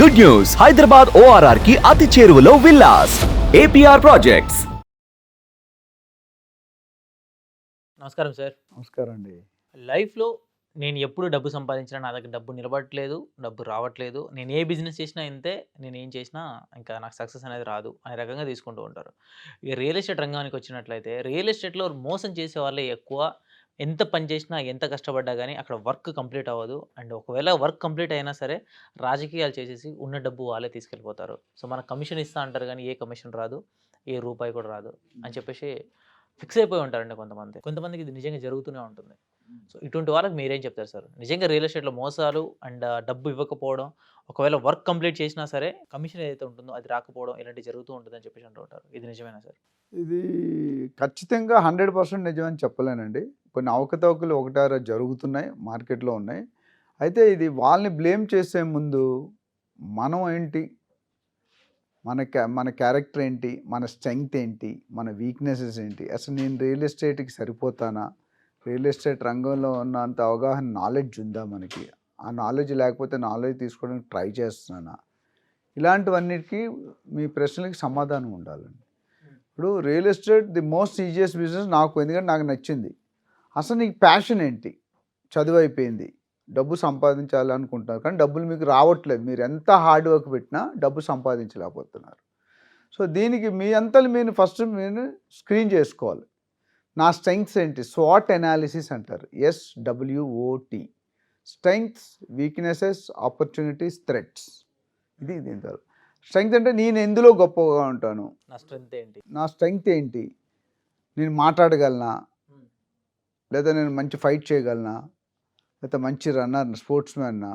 Good news, Hyderabad ORR కి అతి చేరువలో విల్లాస్. APR projects. నమస్కారం సార్. నమస్కారం అండి. లైఫ్‌లో నేను ఎప్పుడు డబ్బు సంపాదించినా నా దగ్గర డబ్బు నిలబడట్లేదు, డబ్బు రావట్లేదు. నేను ఏ బిజినెస్ చేసినా ఇంతే, నేనేం చేసినా ఇంకా నాకు సక్సెస్ అనేది రాదు అనే రకంగా తీసుకుంటూ ఉంటారు. ఈ రియల్ ఎస్టేట్ రంగానికి వచ్చినట్లయితే రియల్ ఎస్టేట్‌లో మోసం చేసే వాళ్ళే ఎక్కువ. ఎంత పని చేసినా, ఎంత కష్టపడ్డా గానీ అక్కడ వర్క్ కంప్లీట్ అవ్వదు. అండ్ ఒకవేళ వర్క్ కంప్లీట్ అయినా సరే రాజకీయాలు చేసేసి ఉన్న డబ్బు వాళ్ళే తీసుకెళ్ళిపోతారు. సో, మనకు కమిషన్ ఇస్తా అంటారు గానీ ఏ కమిషన్ రాదు, ఏ రూపాయి కూడా రాదు అని చెప్పేసి ఫిక్స్ అయిపోయి ఉంటారండి కొంతమంది. కొంతమందికి ఇది నిజంగా జరుగుతూనే ఉంటుంది. సో, ఇటువంటి వాళ్ళకి మీరేం చెప్తారు సార్? నిజంగా రియల్ ఎస్టేట్‌లో మోసాలు అండ్ డబ్బు ఇవ్వకపోవడం, ఒకవేళ వర్క్ కంప్లీట్ చేసినా సరే కమిషన్ ఏదైతే ఉంటుందో అది రాకపోవడం ఇలాంటివి జరుగుతూ ఉంటుందని చెప్పేసి అంటూ ఉంటారు. ఇది నిజమేనా సార్? ఇది ఖచ్చితంగా 100% నిజమని చెప్పలేనండి. కొన్ని అవకతవకలు ఒకటారా జరుగుతున్నాయి, మార్కెట్‌లో ఉన్నాయి. అయితే ఇది వాళ్ళని బ్లేమ్ చేసే ముందు మనం ఏంటి, మన క్యారెక్టర్ ఏంటి, మన స్ట్రెంగ్త్ ఏంటి, మన వీక్‌నెసెస్ ఏంటి, అసలు నేను రియల్ ఎస్టేట్‌కి సరిపోతానా, రియల్ ఎస్టేట్ రంగంలో ఉన్నంత అవగాహన, నాలెడ్జ్ ఉందా మనకి, ఆ నాలెడ్జ్ లేకపోతే నాలెడ్జ్ తీసుకోవడానికి ట్రై చేస్తున్నానా, ఇలాంటివన్నిటికీ మీ ప్రశ్నలకి సమాధానం ఉండాలండి. ఇప్పుడు real estate the most easiest business నాకు, ఎందుకంటే నాకు నచ్చింది. అసలు నీకు ప్యాషన్ ఏంటి? చదువు అయిపోయింది, డబ్బు సంపాదించాలి అనుకుంటున్నారు, కానీ డబ్బులు మీకు రావట్లేదు. మీరు ఎంత హార్డ్ వర్క్ పెట్టినా డబ్బు సంపాదించలేకపోతున్నారు. సో దీనికి మీ అంతలు మీరు ఫస్ట్ మీరు స్క్రీన్ చేసుకోవాలి. నా స్ట్రెంగ్త్స్ ఏంటి? స్వాట్ అనాలిసిస్ అంటారు, SWOT. Strengths, weaknesses, opportunities, threats. ఇది దీని తర్వాత. స్ట్రెంగ్త్ అంటే నేను ఎందులో గొప్పగా ఉంటాను, నా స్ట్రెంగ్త్ ఏంటి, నేను మాట్లాడగలనా, లేదా నేను మంచి ఫైట్ చేయగలనా, లేదా మంచి రన్నర్, స్పోర్ట్స్ మ్యాన్నా,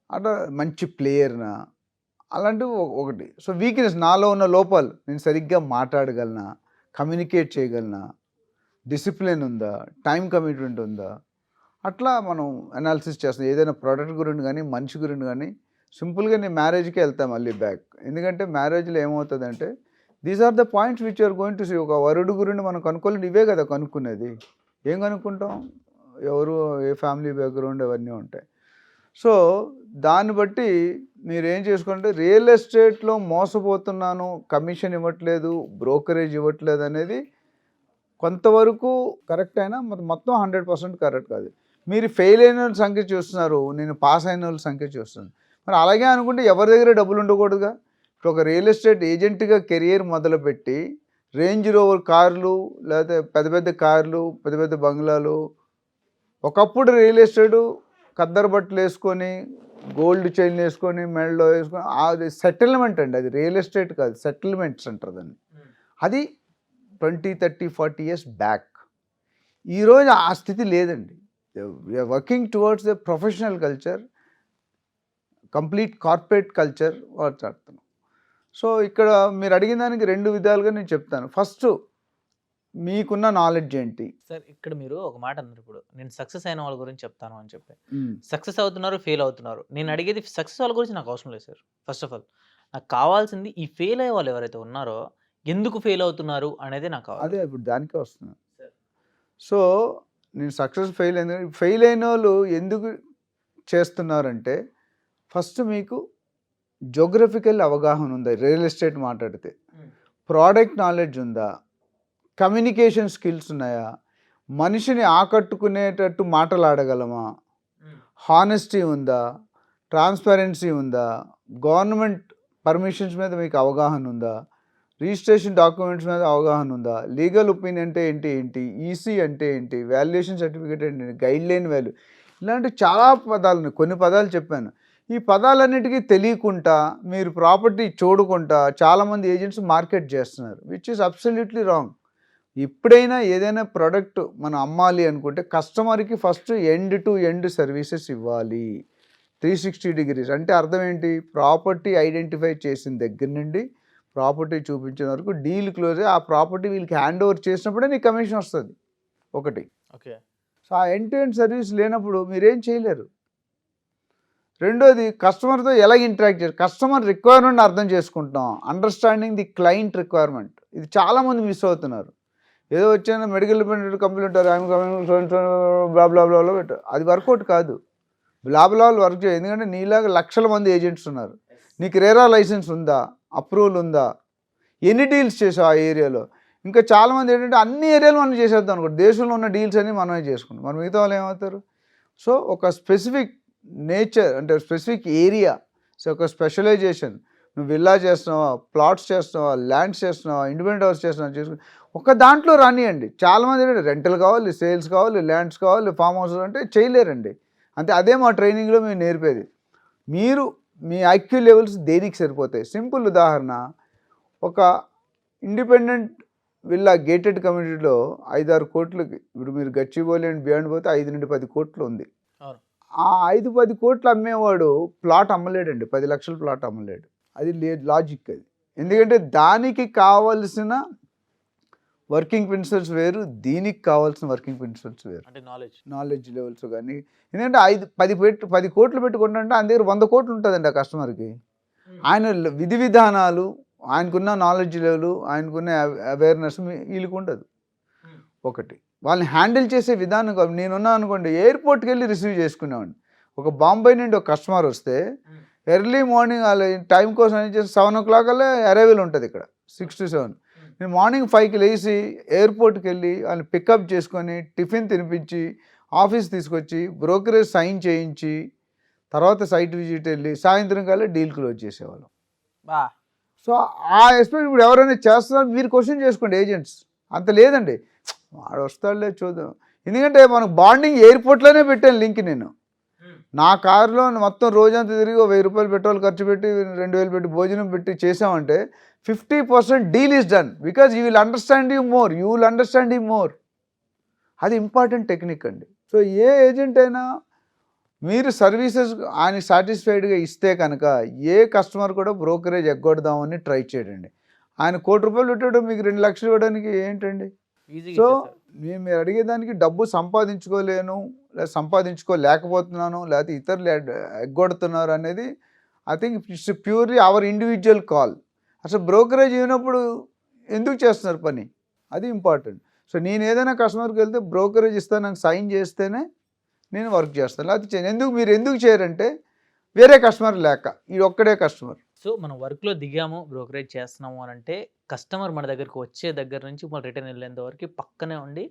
అట్లా మంచి ప్లేయర్నా, అలాంటివి ఒకటి. సో వీక్నెస్, నాలో ఉన్న లోపాలు, నేను సరిగ్గా మాట్లాడగలనా, కమ్యూనికేట్ చేయగలనా, డిసిప్లిన్ ఉందా, టైం కమిట్మెంట్ ఉందా, అట్లా మనం అనాలిసిస్ చేస్తాం. ఏదైనా ప్రోడక్ట్ గురించి కానీ మనిషి గురించి కానీ. సింపుల్గా నేను మ్యారేజ్కి వెళ్తాను మళ్ళీ బ్యాక్, ఎందుకంటే మ్యారేజ్లో ఏమవుతుందంటే these are the points which are going to see. ఒక వరుడు గురించి మనం కనుక్కోలేదు, ఇవే కదా కనుక్కునేది. ఏం కనుక్కుంటాం? ఎవరు, ఏ ఫ్యామిలీ బ్యాక్గ్రౌండ్, అవన్నీ ఉంటాయి. సో దాన్ని బట్టి మీరు ఏం చేసుకుంటే రియల్ ఎస్టేట్లో మోసపోతున్నాను, కమిషన్ ఇవ్వట్లేదు, బ్రోకరేజ్ ఇవ్వట్లేదు అనేది కొంతవరకు కరెక్ట్ అయినా మొత్తం 100% కరెక్ట్ కాదు. మీరు ఫెయిల్ అయిన వాళ్ళ సంఖ్య చూస్తున్నారు, నేను పాస్ అయిన వాళ్ళ సంఖ్య చూస్తున్నాను. మరి అలాగే అనుకుంటే ఎవరి దగ్గర డబ్బులు ఉండకూడదుగా. ఇప్పుడు ఒక రియల్ ఎస్టేట్ ఏజెంట్గా కెరియర్ మొదలుపెట్టి రేంజ్ రోవర్ కార్లు, లేకపోతే పెద్ద పెద్ద కార్లు, పెద్ద పెద్ద బంగ్లాలు. ఒకప్పుడు రియల్ ఎస్టేటు ఖద్దరు బట్టలు వేసుకొని, గోల్డ్ చైన్లు వేసుకొని, మెడలో వేసుకొని, అది సెటిల్మెంట్ అండి. అది రియల్ ఎస్టేట్ కాదు, సెటిల్మెంట్స్ అంటారు దాన్ని. అది 20, 30, 40 years బ్యాక్. ఈరోజు ఆ స్థితి లేదండి. We are working towards the professional culture, complete corporate culture వాడుతున్నాం. సో ఇక్కడ మీరు అడిగిన దానికి 2 విధాలుగా నేను చెప్తాను. ఫస్ట్, మీకున్న నాలెడ్జ్ ఏంటి సార్? ఇక్కడ మీరు ఒక మాట అన్నారు, ఇప్పుడు నేను సక్సెస్ అయిన వాళ్ళ గురించి చెప్తాను అని చెప్పి. సక్సెస్ అవుతున్నారు, ఫెయిల్ అవుతున్నారు. నేను అడిగేది సక్సెస్ వాళ్ళ గురించి నాకు అవసరం లేదు సార్. ఫస్ట్ ఆఫ్ ఆల్ నాకు కావాల్సింది ఈ ఫెయిల్ అయ్యే వాళ్ళు ఎవరైతే ఉన్నారో ఎందుకు ఫెయిల్ అవుతున్నారు అనేది నాకు కావాలి. అదే ఇప్పుడు దానికే వస్తున్నాను. సో నేను సక్సెస్ ఫెయిల్ అయిన వాళ్ళు ఎందుకు చేస్తున్నారంటే, ఫస్ట్ మీకు జోగ్రఫికల్ అవగాహన ఉందా, రియల్ ఎస్టేట్ మాట్లాడితే ప్రోడక్ట్ నాలెడ్జ్ ఉందా, కమ్యూనికేషన్ స్కిల్స్ ఉన్నాయా, మనిషిని ఆకట్టుకునేటట్టు మాటలాడగలమా, హానెస్టీ ఉందా, ట్రాన్స్పరెన్సీ ఉందా, గవర్నమెంట్ పర్మిషన్స్ మీద మీకు అవగాహన ఉందా, రిజిస్ట్రేషన్ డాక్యుమెంట్స్ మీద అవగాహన ఉందా, లీగల్ ఒపీనియన్ అంటే ఏంటి, ఈసీ అంటే ఏంటి, వాల్యుయేషన్ సర్టిఫికేట్ ఏంటి, గైడ్ లైన్ వాల్యూ, ఇలాంటి చాలా పదాలు ఉన్నాయి. కొన్ని పదాలు చెప్పాను. ఈ పదాలన్నిటికీ తెలియకుండా మీరు ప్రాపర్టీ చూడకుండా చాలామంది ఏజెంట్స్ మార్కెట్ చేస్తున్నారు, విచ్ ఈస్ అబ్సల్యూట్లీ రాంగ్. ఎప్పుడైనా ఏదైనా ప్రోడక్ట్ మనం అమ్మాలి అనుకుంటే కస్టమర్కి first end to end services ఇవ్వాలి. 360 degrees అంటే అర్థం ఏంటి? ప్రాపర్టీ ఐడెంటిఫై చేసిన దగ్గర నుండి ప్రాపర్టీ చూపించిన వరకు డీల్ క్లోజ్ అయ్యి ఆ ప్రాపర్టీ వీళ్ళకి హ్యాండ్ ఓవర్ చేసినప్పుడే నీకు కమిషన్ వస్తుంది. ఒకటి. ఓకే. సో ఆ ఎండ్ టు ఎండ్ సర్వీస్ లేనప్పుడు మీరేం చేయలేరు. రెండోది, కస్టమర్తో ఎలా ఇంటరాక్ట్ చేయాలి, కస్టమర్ రిక్వైర్మెంట్ అర్థం చేసుకుంటాం, అండర్స్టాండింగ్ ది క్లయింట్ రిక్వైర్మెంట్. ఇది చాలామంది మిస్ అవుతున్నారు. ఏదో వచ్చాను మెడికల్ కంపెనీ ఉంటారు, బ్లా బ్లా బ్లా పెట్టారు, అది వర్కౌట్ కాదు. బ్లా బ్లా వర్క్ చేయదు, ఎందుకంటే నీలాగా లక్షల మంది ఏజెంట్స్ ఉన్నారు. నీకు రేరా లైసెన్స్ ఉందా, అప్రూవల్ ఉందా, ఎన్ని డీల్స్ చేసావు ఆ ఏరియాలో. ఇంకా చాలామంది ఏంటంటే అన్ని ఏరియాలు మనం చేసేద్దాం అనుకోండి, దేశంలో ఉన్న డీల్స్ అన్ని మనమే చేసుకుంటాం, మన మిగతా వాళ్ళు ఏమవుతారు. సో ఒక స్పెసిఫిక్ నేచర్ అంటే స్పెసిఫిక్ ఏరియా, సో ఒక స్పెషలైజేషన్, నువ్వు విల్లా చేస్తున్నావా, ప్లాట్స్ చేస్తున్నావా, ల్యాండ్స్ చేస్తున్నావా, ఇండిపెండెంట్ హౌస్ చేస్తున్నావా చేసుకుని ఒక దాంట్లో రానియండి. చాలామంది ఏంటంటే రెంటల్ కావాలి, సేల్స్ కావాలి, ల్యాండ్స్ కావాలి, ఫామ్ హౌస్ అంటే చేయలేరండి. అంతే, అదే మా ట్రైనింగ్లో మేము నేర్పేది. మీరు మీ ఐక్యూ లెవెల్స్ దేనికి సరిపోతాయి. సింపుల్ ఉదాహరణ, ఒక ఇండిపెండెంట్ విల్లా గేటెడ్ కమ్యూనిటీలో 5-6 కోట్లకి, ఇప్పుడు మీరు గచ్చిబౌలి అండ్ బియాండ్ పోతే 5 నుండి 10 కోట్లు ఉంది. ఆ 5-10 కోట్లు అమ్మేవాడు ప్లాట్ అమ్మలేడండి, 10 లక్షల ప్లాట్ అమ్మలేడు. అది లాజిక్ అది. ఎందుకంటే దానికి కావాల్సిన వర్కింగ్ ప్రిన్సిపల్స్ వేరు, దీనికి కావాల్సిన వర్కింగ్ ప్రిన్సిపల్స్ వేరు. అంటే నాలెడ్జ్ లెవెల్స్ కానీ, ఎందుకంటే 10 కోట్లు పెట్టుకుంటుంటే ఆయన దగ్గర 100 కోట్లు ఉంటుందండి ఆ కస్టమర్కి. ఆయన విధి విధానాలు, ఆయనకున్న నాలెడ్జ్ లెవెల్, ఆయనకున్న అవేర్నెస్ వీళ్ళకి ఉండదు. ఒకటి, వాళ్ళని హ్యాండిల్ చేసే విధానం. నేనున్నా అనుకోండి, ఎయిర్పోర్ట్కి వెళ్ళి రిసీవ్ చేసుకునేవాడిని. ఒక బాంబే నుండి ఒక కస్టమర్ వస్తే ఎర్లీ మార్నింగ్ వాళ్ళ టైం కోసం ఏం చేసి 7 o'clock అలా అరైవల్ ఉంటుంది ఇక్కడ, 6 to 7. నేను మార్నింగ్ 5కి లేచి ఎయిర్పోర్ట్కి వెళ్ళి వాళ్ళని పికప్ చేసుకొని టిఫిన్ తినిపించి ఆఫీస్ తీసుకొచ్చి బ్రోకరేజ్ సైన్ చేయించి తర్వాత సైట్ విజిట్ వెళ్ళి సాయంత్రం కల్లా డీల్ క్లోజ్ చేసేవాళ్ళం. సో ఆ ఎక్స్పెక్ట్ ఇప్పుడు ఎవరైనా చేస్తున్నారు, మీరు క్వశ్చన్ చేసుకోండి ఏజెంట్స్. అంత లేదండి, వాడు వస్తాడులే చూద్దాం. ఎందుకంటే మనకు బాండింగ్ ఎయిర్పోర్ట్లోనే పెట్టాను లింక్. నేను నా కారులో మొత్తం రోజంతా తిరిగి 1000 రూపాయలు పెట్రోల్ ఖర్చు పెట్టి 2000 పెట్టి భోజనం పెట్టి చేసామంటే 50% deal is done. Because you will understand you more, you will understand you more. అది ఇంపార్టెంట్ టెక్నిక్ అండి. సో ఏ ఏజెంట్ అయినా మీరు సర్వీసెస్ ఆయన సాటిస్ఫైడ్గా ఇస్తే కనుక ఏ కస్టమర్ కూడా బ్రోకరేజ్ ఎగ్గొడదామని ట్రై చేయడండి. ఆయన 1 కోటి రూపాయలు పెట్టాడు, మీకు 2 లక్షలు ఇవ్వడానికి ఏంటండి. సో మీరు అడిగేదానికి డబ్బు సంపాదించుకోలేను, లేదా సంపాదించుకోలేకపోతున్నాను, లేకపోతే ఇతరులు ఎగ్గొడుతున్నారు అనేది I think it's purely hour individual call. అసలు బ్రోకరేజ్ అయినప్పుడు ఎందుకు చేస్తున్నారు పని, అది ఇంపార్టెంట్. సో నేను ఏదైనా కస్టమర్కి వెళ్తే బ్రోకరేజ్ ఇస్తాను సైన్ చేస్తేనే నేను వర్క్ చేస్తాను, లేకపోతే మీరు ఎందుకు చేయరంటే వేరే కస్టమర్ లేక, ఈ ఒక్కడే కస్టమర్. సో మనం వర్క్లో దిగాము, బ్రోకరేజ్ చేస్తున్నాము అని అంటే కస్టమర్ మన దగ్గరికి వచ్చే దగ్గర నుంచి మన రిటర్న్ వెళ్ళేంత వరకు పక్కనే ఉండి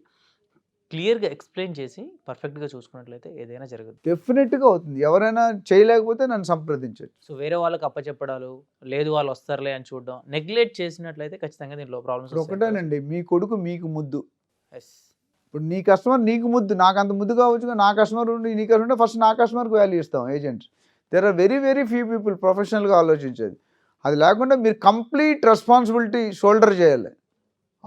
క్లియర్గా ఎక్స్ప్లెయిన్ చేసి పర్ఫెక్ట్గా చూసుకున్నట్లయితే ఏదైనా జరుగుతుంది, డెఫినెట్గా అవుతుంది. ఎవరైనా చేయలేకపోతే నన్ను సంప్రదించవచ్చు. సో వేరే వాళ్ళకి అప్పచెప్పడాలు, లేదు వాళ్ళు వస్తారులే అని చూడడం, నెగ్లెక్ట్ చేసినట్లయితే ఖచ్చితంగా దీంట్లో ప్రాబ్లమ్స్. ఒకటేనండి, మీ కొడుకు మీకు ముద్దు. ఇప్పుడు నీ కస్టమర్ నీకు ముద్దు, నాకు అంత ముద్దు కావచ్చు. నా కస్టమర్ ఉండి నీ కస్టమర్ ఉంటే ఫస్ట్ నా కస్టమర్కి వాల్యూ ఇస్తాం agents. There are very very few people ప్రొఫెషనల్గా ఆలోచించేది. అది లేకుండా మీరు కంప్లీట్ రెస్పాన్సిబిలిటీ షోల్డర్ చేయాలి,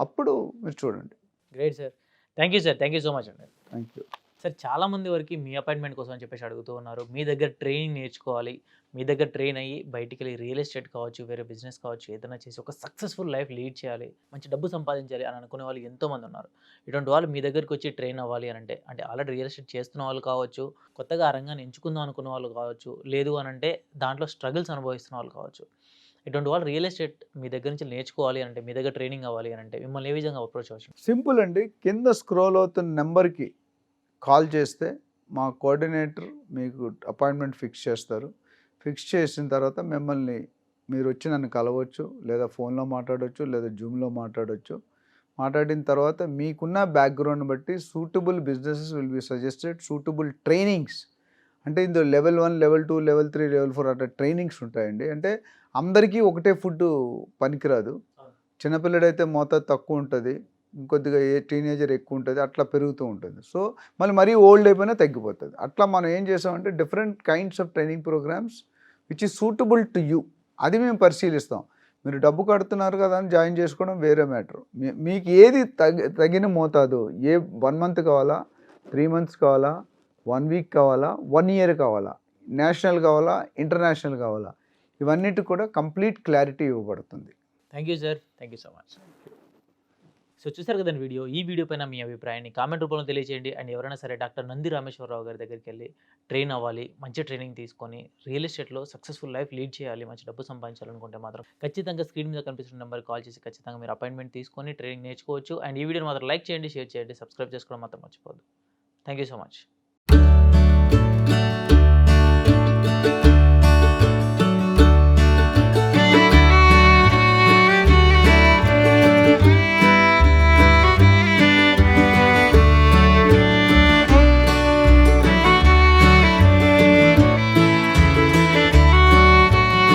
అప్పుడు మీరు చూడండి. Great sir, thank you sir, thank you so much అండి. Thank you sir. చాలామంది వరకు మీ అపాయింట్మెంట్ కోసం అని చెప్పేసి అడుగుతూ ఉన్నారు. మీ దగ్గర ట్రైనింగ్ నేర్చుకోవాలి, మీ దగ్గర ట్రైన్ అయ్యి బయటికి వెళ్ళి రియల్ ఎస్టేట్ కావచ్చు, వేరే బిజినెస్ కావచ్చు, ఏదైనా చేసి ఒక సక్సెస్ఫుల్ లైఫ్ లీడ్ చేయాలి, మంచి డబ్బు సంపాదించాలి అని అనుకునే వాళ్ళు ఎంతోమంది ఉన్నారు. ఇటువంటి వాళ్ళు మీ దగ్గరికి వచ్చి ట్రైన్ అవ్వాలి అని అంటే ఆల్రెడీ రియల్ ఎస్టేట్ చేస్తున్న వాళ్ళు కావచ్చు, కొత్తగా ఆ రంగాన్ని ఎంచుకుందాం అనుకున్న వాళ్ళు కావచ్చు, లేదు అని అంటే దాంట్లో స్ట్రగుల్స్ అనుభవిస్తున్న వాళ్ళు కావచ్చు. ఇటువంటి వాళ్ళు రియల్ ఎస్టేట్ మీ దగ్గర నుంచి నేర్చుకోవాలి అంటే, మీ దగ్గర ట్రైనింగ్ అవ్వాలి అని అంటే మిమ్మల్ని ఏ విధంగా అప్రోచ్ అవ్వచ్చు? సింపుల్ అండి, కింద స్క్రోల్ అవుతున్న నెంబర్కి కాల్ చేస్తే మా కోఆర్డినేటర్ మీకు అపాయింట్మెంట్ ఫిక్స్ చేస్తారు. ఫిక్స్ చేసిన తర్వాత మిమ్మల్ని మీరు వచ్చి నన్ను కలవచ్చు, లేదా ఫోన్లో మాట్లాడవచ్చు, లేదా జూమ్లో మాట్లాడవచ్చు. మాట్లాడిన తర్వాత మీకున్న బ్యాక్గ్రౌండ్ బట్టి suitable businesses will be suggested, suitable trainings అంటే ఇందులో లెవెల్ 1, లెవెల్ 2, లెవెల్ 3, లెవెల్ 4 అట్లా ట్రైనింగ్స్ ఉంటాయండి. అంటే అందరికీ ఒకటే ఫుడ్ పనికిరాదు. చిన్నపిల్లడైతే మోతాదు తక్కువ ఉంటుంది, ఇంకొద్దిగా టీనేజర్ ఎక్కువ ఉంటుంది, అట్లా పెరుగుతూ ఉంటుంది. సో మరీ ఓల్డ్ అయిపోయినా తగ్గిపోతుంది. అట్లా మనం ఏం చేసామంటే different kinds of training programs which is suitable to you, అది మేము పరిశీలిస్తాం. మీరు డబ్బు కడుతున్నారు కదా అని జాయిన్ చేసుకోవడం వేరే మ్యాటర్. మీకు ఏది తగిన మోతాదు, 1 month కావాలా, 3 months కావాలా, 1 week కావాలా, 1 year కావాలా, నేషనల్ కావాలా, ఇంటర్నేషనల్ కావాలా, ఇవన్నిటి కూడా కంప్లీట్ క్లారిటీ ఇవ్వబడుతుంది. Thank you sir, thank you so much. So చూసారు కదండి వీడియో. ఈ వీడియో పైన మీ అభిప్రాయాన్ని కామెంట్ రూపంలో తెలియజేయండి. అండ్ ఎవరైనా సరే డాక్టర్ నంది రామేశ్వరరావు గారి దగ్గరికి వెళ్ళి ట్రైన్ అవ్వాలి, మంచి ట్రైనింగ్ తీసుకొని రియల్ ఎస్టేట్లో సక్సెస్ఫుల్ లైఫ్ లీడ్ చేయాలి, మంచి డబ్బు సంపాదించాలనుకుంటే మాత్రం ఖచ్చితంగా స్క్రీన్ మీద కనిపిస్తున్న నెంబర్కి కాల్ చేసి ఖచ్చితంగా మీరు అపాయింట్మెంట్ తీసుకొని ట్రైనింగ్ నేర్చుకోవచ్చు. అండ్ ఈ వీడియోని మాత్రం లైక్ చేయండి, షేర్ చేయండి, సబ్స్క్రైబ్ చేసుకోవడం మాత్రం మర్చిపోద్దు. Thank you so much.